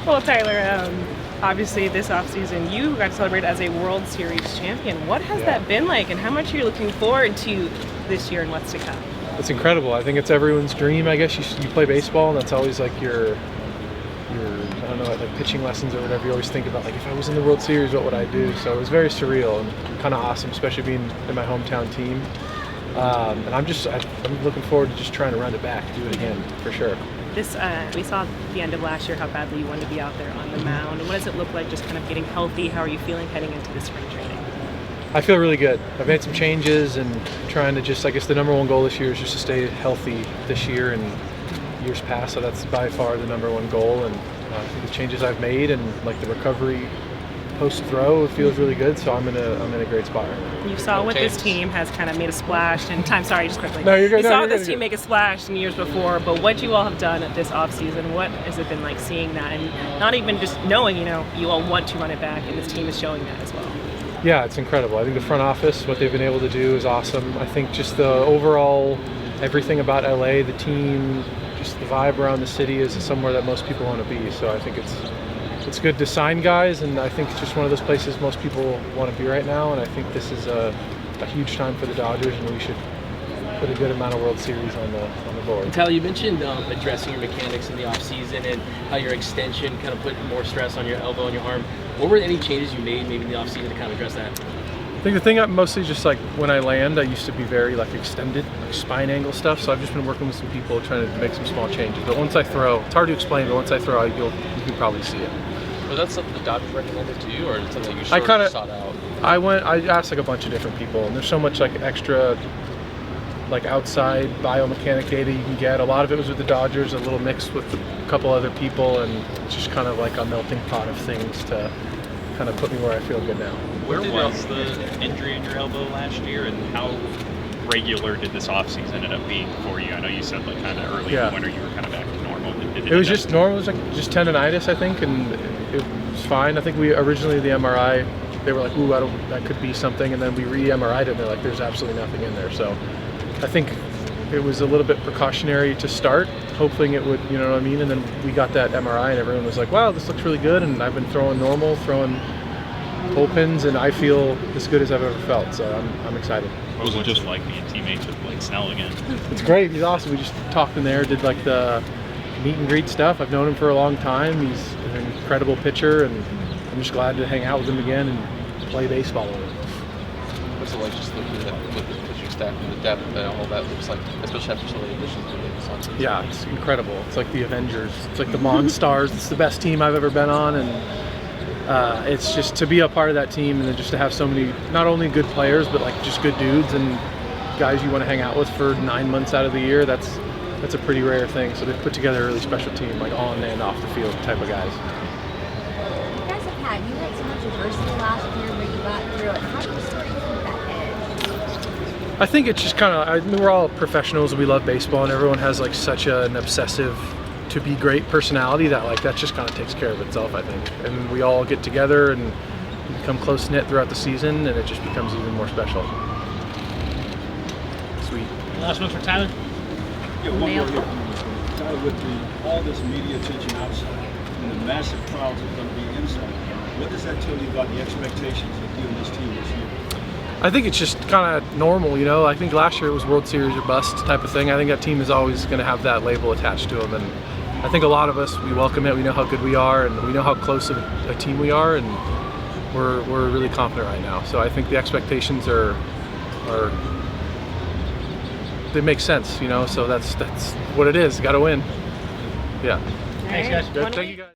Well, Tyler, obviously this offseason you got celebrated as a World Series champion. What has that been like, and how much are you looking forward to this year and what's to come? It's incredible. I think it's everyone's dream. I guess you play baseball, and that's always like your I don't know, like pitching lessons or whatever. You always think about like, if I was in the World Series, what would I do? So it was very surreal and kind of awesome, especially being in my hometown team. And I'm looking forward to just trying to run it back, do it again for sure. We saw at the end of last year how badly you wanted to be out there on the mound. What does it look like just kind of getting healthy? How are you feeling heading into the spring training? I feel really good. I've made some changes and trying to just, I guess the number one goal this year is just to stay healthy this year and years past. So that's by far the number one goal. And the changes I've made and like the recovery post throw, it feels really good. So I'm in a great spot right now. You saw what this team has kind of made a splash in time. Sorry, just quickly. No, you're good. You saw this team make a splash in years before, but what you all have done at this offseason, what has it been like seeing that, and not even just knowing, you all want to run it back, and this team is showing that as well. Yeah, it's incredible. I think the front office, what they've been able to do is awesome. I think just the overall, everything about LA, the team, just the vibe around the city is somewhere that most people want to be. So I think it's good to sign guys, and I think it's just one of those places most people want to be right now. And I think this is a huge time for the Dodgers, and we should put a good amount of World Series on the board. Tyler, you mentioned addressing your mechanics in the offseason and how your extension kind of put more stress on your elbow and your arm. What were any changes you made maybe in the offseason to kind of address that? I think the thing I'm mostly just like when I land, I used to be very like extended, like spine angle stuff. So I've just been working with some people trying to make some small changes. But once I throw, it's hard to explain, but once I throw, you can probably see it. Was that something the Dodgers recommended to you, or is it something you sort of sought out? I asked like a bunch of different people, and there's so much like extra like outside biomechanic data you can get. A lot of it was with the Dodgers, a little mixed with a couple other people, and it's just kind of like a melting pot of things to kind of put me where I feel good now. Where was the injury in your elbow last year, and how regular did this offseason end up being for you? I know you said like kind of early in the winter you were kind of back to normal. It was just normal. It was like just tendonitis, I think, and it was fine. I think we originally the MRI, they were like, ooh, that could be something, and then we re-MRI'd it, and they're like, there's absolutely nothing in there. So I think it was a little bit precautionary to start, hoping it would, you know what I mean? And then we got that MRI, and everyone was like, wow, this looks really good, and I've been throwing normal, throwing bullpens, and I feel as good as I've ever felt, so I'm excited. What was it just like being teammates with Snell again? It's great. He's awesome. We just talked in there, did like the meet and greet stuff. I've known him for a long time. He's an incredible pitcher, and I'm just glad to hang out with him again and play baseball with him. What's it like just looking at what the pitching staff and the depth and all that looks like, especially after some of the additions we made this offseason? Yeah, it's incredible. It's like the Avengers. It's like the Monstars. It's the best team I've ever been on, and it's just to be a part of that team, and then just to have so many, not only good players, but like just good dudes and guys you want to hang out with for 9 months out of the year. That's a pretty rare thing. So they've put together a really special team, like on and off the field type of guys. You guys you had so much adversity last year, but you got through it. How do you sort of keep that edge? I think it's just kind of, we're all professionals and we love baseball, and everyone has like such an obsessive to be great personality that just kind of takes care of itself, I think. And we all get together and become close-knit throughout the season, and it just becomes even more special. Sweet. Last one for Tyler. Yeah, one more here. Tyler, with all this media attention outside and the massive crowds that are going to be inside, what does that tell you about the expectations of you and this team this year? I think it's just kind of normal, I think last year it was World Series or bust type of thing. I think that team is always going to have that label attached to them, and I think a lot of us, we welcome it. We know how good we are, and we know how close of a team we are, and we're really confident right now. So I think the expectations are they make sense, so that's what it is. Got to win. Yeah. Thanks, guys. Good. Thank you, guys.